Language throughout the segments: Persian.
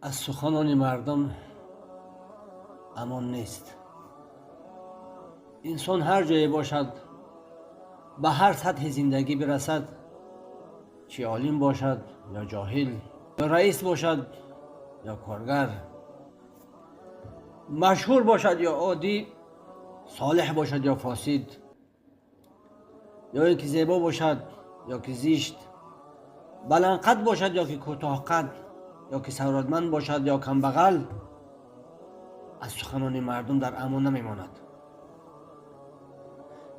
از سخنان مردم امان نیست. انسان هر جایی باشد، به هر سطح زندگی برسد، چه عالم باشد یا جاهل، یا رئیس باشد یا کارگر، مشهور باشد یا عادی، صالح باشد یا فاسد، یا اینکه زیبا باشد یا که زشت، بلند قد باشد یا که کوتاه قد، یا که ثروتمند باشد یا کمبغل، از سخنان مردم در امان نمیماند.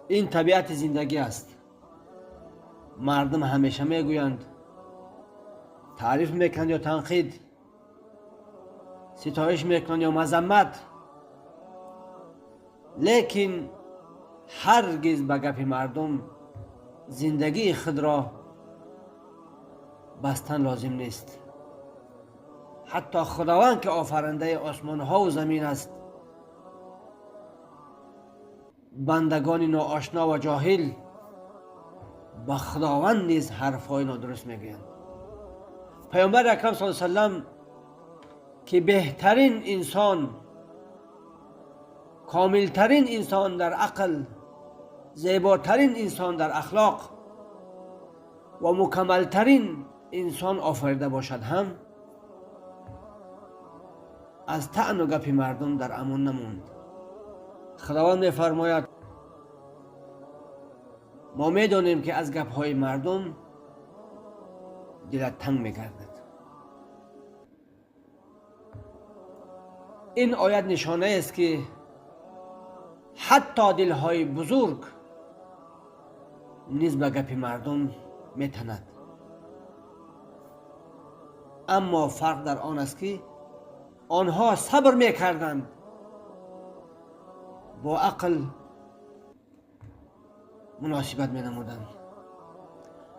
این طبیعت زندگی است. مردم همیشه میگویند، تعریف میکنند یا تنقید، ستایش میکنند یا مذمت، لیکن هرگز به گپ مردم زندگی خود را بستن لازم نیست. حتی خداوند که آفرینده آسمان ها و زمین است، بندگان ناآشنا و جاهل با خداوند نیز حرفهای نادرست میگویند. پیامبر اکرم صلی الله علیه و سلم که بهترین انسان، کاملترین انسان در عقل، زیباترین انسان در اخلاق و مکملترین انسان آفریده باشد، هم از طعن و گپ مردم در امان نموند. خداوند میفرماید ما میدانیم که از گپ های مردم دلت تنگ میگردد. این آیت نشانه است که حتی دلهای بزرگ نیز به گپ مردم میتند، اما فرق در آن است که آنها صبر میکردند، با عقل مناسبت مینمودند،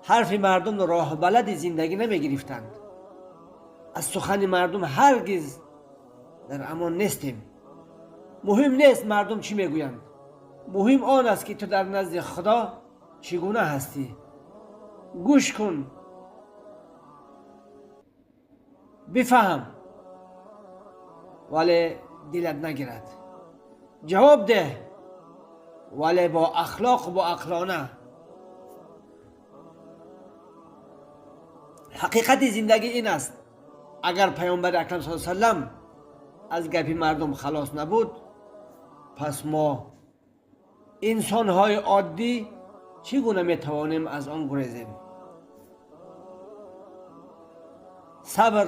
حرف مردم را راه بلد زندگی نمیگرفتند. از سخن مردم هرگز در امان نیستیم. مهم نیست مردم چی میگویند، مهم آن است که تو در نزد خدا چگونه هستی. گوش کن، بفهم، ولی دلت نگیرد. جواب ده، ولی با اخلاق و با عقلانه. حقیقت زندگی این است. اگر پیامبر اکرم صلی الله علیه و سلم از گپ مردم خلاص نبود، پس ما انسان‌های عادی چگونه میتوانیم از آن گریزیم؟ صبر